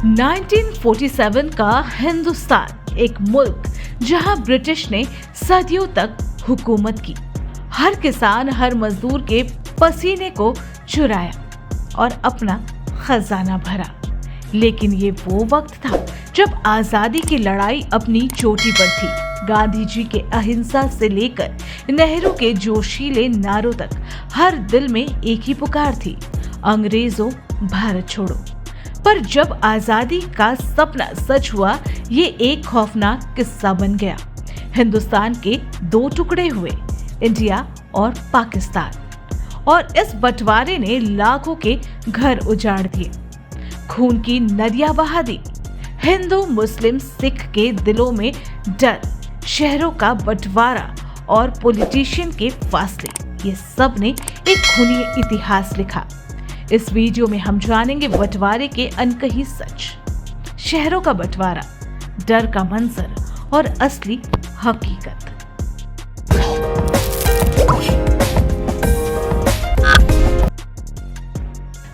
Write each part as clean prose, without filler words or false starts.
1947 का हिंदुस्तान एक मुल्क जहां ब्रिटिश ने सदियों तक हुकूमत की, हर किसान हर मजदूर के पसीने को चुराया और अपना खजाना भरा। लेकिन ये वो वक्त था जब आजादी की लड़ाई अपनी चोटी पर थी। गांधी जी के अहिंसा से लेकर नेहरू के जोशीले नारों तक हर दिल में एक ही पुकार थी, अंग्रेजों भारत छोड़ो। पर जब आजादी का सपना सच हुआ, ये एक खौफनाक किस्सा बन गया। हिंदुस्तान के दो टुकड़े हुए, इंडिया और पाकिस्तान, और इस बंटवारे ने लाखों के घर उजाड़ दिए, खून की नदियां बहा दी। हिंदू मुस्लिम सिख के दिलों में डर, शहरों का बंटवारा और पॉलिटिशियन के फासले, ये सब ने एक खूनी इतिहास लिखा। इस वीडियो में हम जानेंगे बंटवारे के अनकही सच, शहरों का बंटवारा, डर का मंजर और असली हकीकत।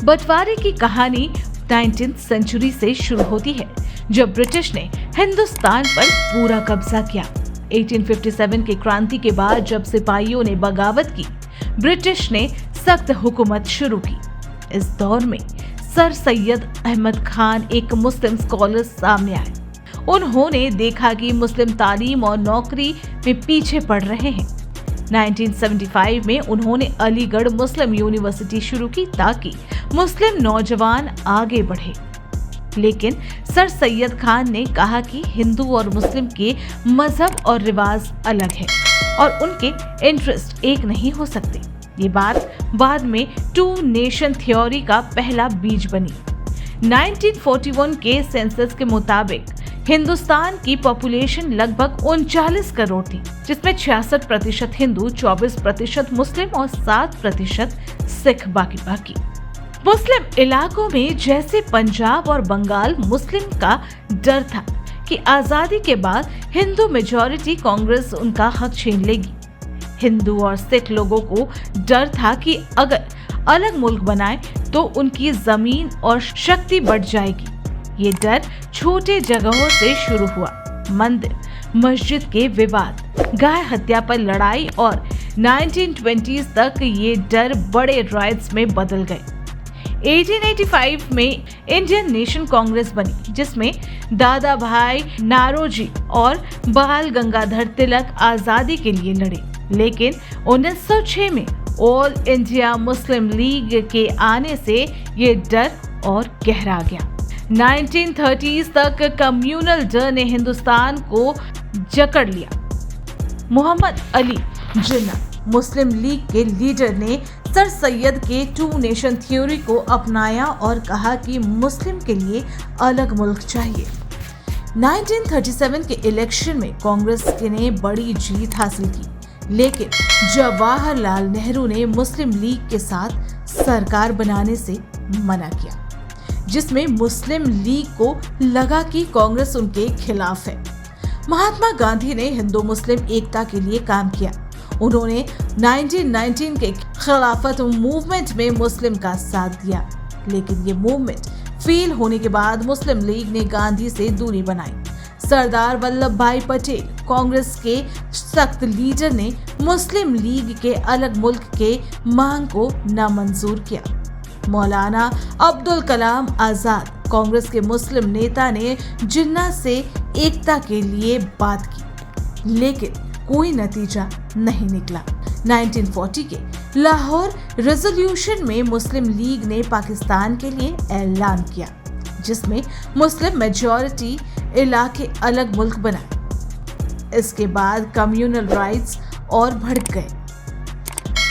बंटवारे की कहानी 19th सेंचुरी से शुरू होती है, जब ब्रिटिश ने हिंदुस्तान पर पूरा कब्जा किया। 1857 की क्रांति के बाद जब सिपाहियों ने बगावत की, ब्रिटिश ने सख्त हुकूमत शुरू की। इस दौर में सर सैयद अहमद खान एक मुस्लिम स्कॉलर सामने आए। उन्होंने देखा कि मुस्लिम तालीम और नौकरी में पीछे पड़ रहे हैं। 1975 में उन्होंने अलीगढ़ मुस्लिम यूनिवर्सिटी शुरू की ताकि मुस्लिम नौजवान आगे बढ़े। लेकिन सर सैयद खान ने कहा कि हिंदू और मुस्लिम के मजहब और रिवाज अलग है और उनके इंटरेस्ट एक नहीं हो सकते। ये बात बाद में टू नेशन थ्योरी का पहला बीज बनी। 1941 के सेंसस के मुताबिक हिंदुस्तान की पॉपुलेशन लगभग 39 करोड़ थी, जिसमें 66% हिंदू, 24% मुस्लिम और 7% सिख बाकी। मुस्लिम इलाकों में जैसे पंजाब और बंगाल, मुस्लिम का डर था कि आजादी के बाद हिंदू मेजॉरिटी कांग्रेस उनका हक छीन लेगी। हिंदू और सिख लोगों को डर था कि अगर अलग मुल्क बनाए तो उनकी जमीन और शक्ति बढ़ जाएगी। ये डर छोटे जगहों से शुरू हुआ, मंदिर मस्जिद के विवाद, गाय हत्या पर लड़ाई, और 1920s तक ये डर बड़े राइट्स में बदल गए। 1885 में इंडियन नेशन कांग्रेस बनी, जिसमें दादा भाई नारोजी और बाल गंगाधर तिलक आजादी के लिए लड़े। लेकिन 1906 में ऑल इंडिया मुस्लिम लीग के आने से ये डर और गहरा गया। 1930s तक कम्युनल डर ने हिंदुस्तान को जकड़ लिया। मोहम्मद अली जिन्ना, मुस्लिम लीग के लीडर, ने सर सैयद के टू नेशन थ्योरी को अपनाया और कहा कि मुस्लिम के लिए अलग मुल्क चाहिए। 1937 के इलेक्शन में कांग्रेस ने बड़ी जीत हासिल की, लेकिन जवाहरलाल नेहरू ने मुस्लिम लीग के साथ सरकार बनाने से मना किया, जिसमें मुस्लिम लीग को लगा कि कांग्रेस उनके खिलाफ है। महात्मा गांधी ने हिंदू मुस्लिम एकता के लिए काम किया। उन्होंने 1919 के खिलाफत मूवमेंट में मुस्लिम का साथ दिया, लेकिन ये मूवमेंट फेल होने के बाद मुस्लिम लीग ने गांधी से दूरी बनाई। सरदार वल्लभ भाई पटेल, कांग्रेस के सख्त लीडर, ने मुस्लिम लीग के अलग मुल्क के मांग को नामंजूर किया। मौलाना अब्दुल कलाम आजाद, कांग्रेस के मुस्लिम नेता, ने जिन्ना से एकता के लिए बात की, लेकिन कोई नतीजा नहीं निकला। 1940 के लाहौर रेजोल्यूशन में मुस्लिम लीग ने पाकिस्तान के लिए ऐलान किया, जिसमें मुस्लिम मेजॉरिटी इलाके अलग मुल्क बनाए। इसके बाद कम्युनल राइट्स और भड़क गए।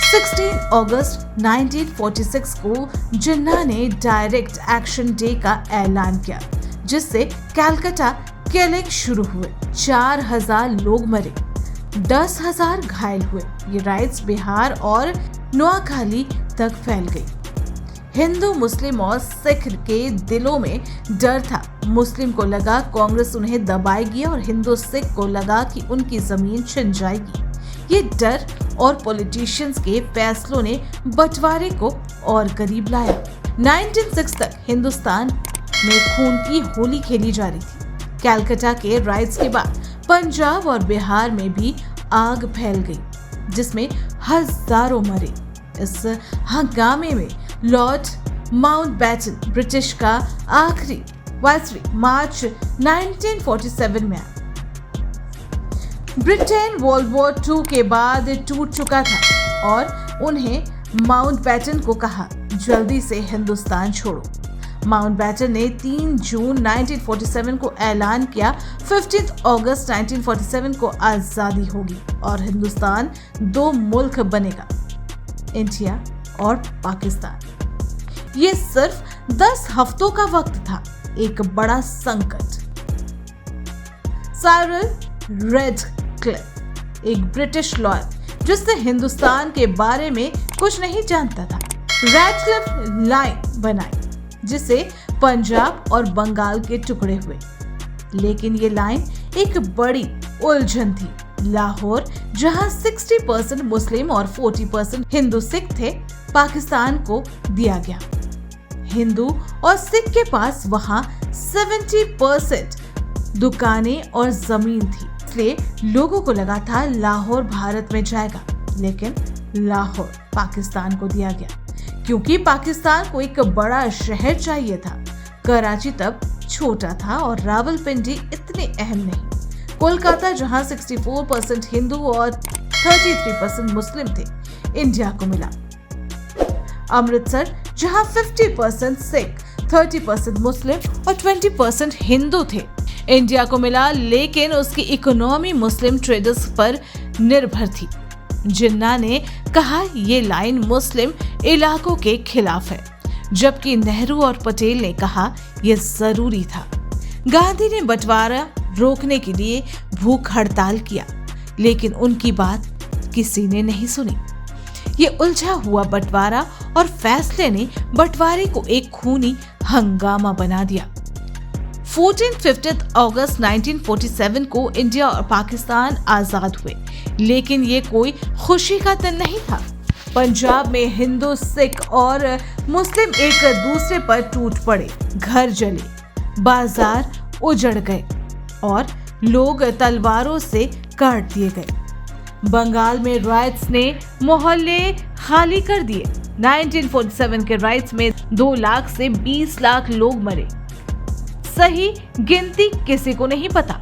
16 अगस्त 1946 को जिन्ना ने डायरेक्ट एक्शन डे का ऐलान किया, जिससे कलकत्ता किलिंग शुरू हुए। 4000 लोग मरे, 10,000 घायल हुए। ये राइट्स बिहार और नोआखाली तक फैल गई। हिंदू, मुस्लिम और सिख के दिलों में डर था। मुस्लिम को लगा कांग्रेस उन्हें दबाएगी और हिंदू सिख को लगा कि उनकी जमीन छिन जाएगी। ये डर और पॉलिटिशियंस के फैसलों ने बंटवारे को और करीब लाया। 1906 तक हिंदुस्तान में खून की होली खेली जा रही थी। कलकत्ता के राइट्स के बाद पंजाब और बिहार में भी आग फैल गई, जिसमें हजारों मरे। इस हंगामे में लॉर्ड माउंटबेटन ब्रिटिश का आखिरी वायसराय मार्च 1947 में आया। ब्रिटेन वर्ल्ड वॉर II के बाद टूट चुका था और उन्हें माउंटबेटन को कहा, जल्दी से हिंदुस्तान छोड़ो। माउंटबेटन ने 3 जून 1947 को ऐलान किया 15 अगस्त 1947 को आजादी होगी और हिंदुस्तान 2 मुल्क बनेगा, इंडिया और पाकिस्तान। ये सिर्फ 10 हफ्तों का वक्त था। एक बड़ा संकट। साइरल रेडक्लिफ, एक ब्रिटिश लॉयर जिसने हिंदुस्तान के बारे में कुछ नहीं जानता था, रेडक्लिफ लाइन बनाई जिसे पंजाब और बंगाल के टुकड़े हुए। लेकिन ये लाइन एक बड़ी उलझन थी। लाहौर, जहां 60% मुस्लिम और 40% हिंदू सिख थे, पाकिस्तान को दिया गया। हिंदू और सिख के पास वहां 70% दुकानें और जमीन थी, इसलिए लोगों को लगा था लाहौर भारत में जाएगा, लेकिन लाहौर पाकिस्तान को दिया गया क्योंकि पाकिस्तान को एक बड़ा शहर चाहिए था। कराची तब छोटा था और रावलपिंडी इतने अहम नहीं। कोलकाता, जहां 64% हिंदू और 33% मुस्लिम थे, इंडिया को मिला। अमृतसर, जहां 50% सिख, 30% मुस्लिम और 20% हिंदू थे, इंडिया को मिला। लेकिन उसकी इकोनॉमी मुस्लिम ट्रेडर्स पर निर्भर थी। जिन्ना ने कहा ये लाइन मुस्लिम इलाकों के खिलाफ है, जबकि नेहरू और पटेल ने कहा यह जरूरी था। गांधी ने बंटवारा रोकने के लिए भूख हड़ताल किया, लेकिन उनकी बात किसी ने नहीं सुनी। ये उलझा हुआ बंटवारा और फैसले ने बंटवारे को एक खूनी हंगामा बना दिया। 15 अगस्त 1947 को इंडिया और पाकिस्तान आजाद हुए, लेकिन ये कोई खुशी का दिन नहीं था। पंजाब में हिंदू, सिख और मुस्लिम एक दूसरे पर टूट पड़े, घर जले, बाजार उजड़ गए और लोग तलवारों से काट दिए गए। बंगाल में राइट्स ने मोहल्ले खाली कर दिए। 1947 के राइट्स में 2 लाख से 20 लाख लोग मरे। सही गिनती किसी को नहीं पता।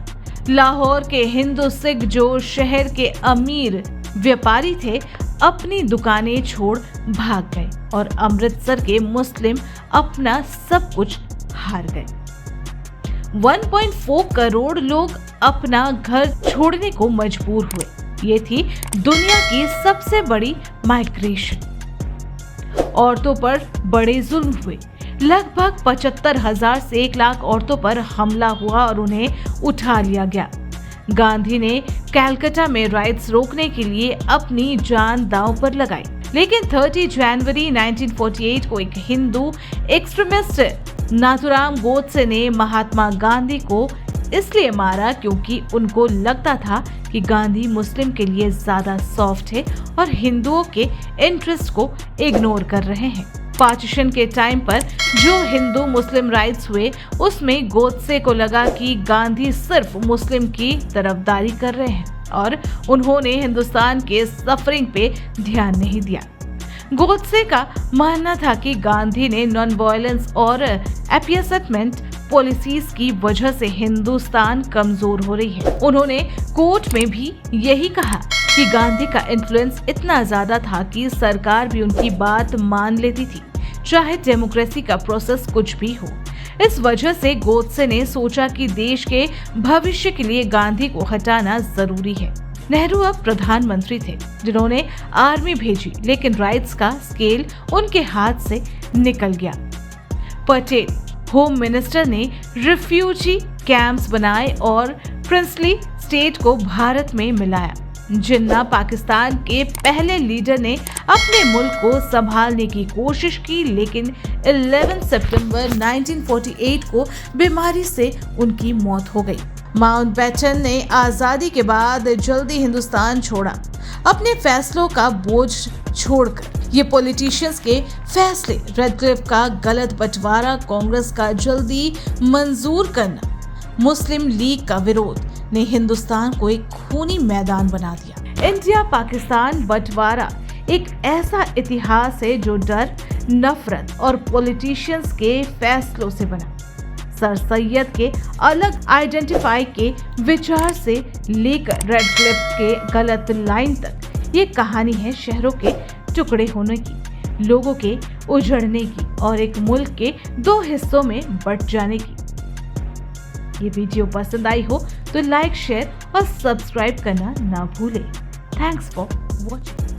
लाहौर के हिंदू सिख जो शहर के अमीर व्यापारी थे, अपनी दुकानें छोड़ भाग गए और अमृतसर के मुस्लिम अपना सब कुछ हार गए। 1.4 करोड़ लोग अपना घर छोड़ने को मजबूर हुए। ये थी दुनिया की सबसे बड़ी माइग्रेशन। औरतों पर बड़े जुल्म हुए। लगभग 75,000 से 1 लाख औरतों पर हमला हुआ और उन्हें उठा लिया गया। गांधी ने कलकत्ता में राइट्स रोकने के लिए अपनी जान दांव पर लगाई, लेकिन 30 जनवरी 1948 को एक हिंदू एक्सट्रीमिस्ट नाथुराम गोडसे ने महात्मा गांधी को इसलिए मारा क्योंकि उनको लगता था कि गांधी मुस्लिम के लिए ज्यादा सॉफ्ट है और हिंदुओं के इंटरेस्ट को इग्नोर कर रहे हैं। पार्टीशन के टाइम पर जो हिंदू मुस्लिम राइट्स हुए, उसमें गोडसे को लगा कि गांधी सिर्फ मुस्लिम की तरफदारी कर रहे हैं और उन्होंने हिंदुस्तान के सफरिंग पे ध्यान नहीं दिया। गोडसे का मानना था कि गांधी ने नॉन वायलेंस और अपीसेटमेंट पॉलिसीज की वजह से हिंदुस्तान कमजोर हो रही है। उन्होंने कोर्ट में भी यही कहा कि गांधी का इन्फ्लुएंस इतना ज्यादा था कि सरकार भी उनकी बात मान लेती थी, चाहे डेमोक्रेसी का प्रोसेस कुछ भी हो। इस वजह से गोडसे ने सोचा कि देश के भविष्य के लिए गांधी को हटाना जरूरी है। नेहरू अब प्रधानमंत्री थे, जिन्होंने आर्मी भेजी, लेकिन राइट्स का स्केल उनके हाथ से निकल गया। पटेल होम मिनिस्टर ने रिफ्यूजी कैंप्स बनाए और प्रिंसली स्टेट को भारत में मिलाया। जिन्ना पाकिस्तान के पहले लीडर ने अपने मुल्क को संभालने की कोशिश की, लेकिन 11 सितंबर 1948 को बीमारी से उनकी मौत हो गई। माउंटबेटन ने आजादी के बाद जल्दी हिंदुस्तान छोड़ा, अपने फैसलों का बोझ छोड़कर। ये पॉलिटिशियंस के फैसले, रेडक्लिफ का गलत बंटवारा, कांग्रेस का जल्दी मंजूर करना, मुस्लिम लीग का विरोध ने हिंदुस्तान को एक खूनी मैदान बना दिया। इंडिया पाकिस्तान बंटवारा एक ऐसा इतिहास है जो डर, नफरत और पॉलिटिशियंस के फैसलों से बना। सर सैयद के अलग आइडेंटिफाई के विचार से लेकर रेडक्लिफ के गलत लाइन तक ये कहानी है शहरों के टुकड़े होने की, लोगों के उजड़ने की और एक मुल्क के दो हिस्सों में बंट जाने की। ये वीडियो पसंद आई हो तो लाइक, शेयर और सब्सक्राइब करना ना भूलें। Thanks for watching.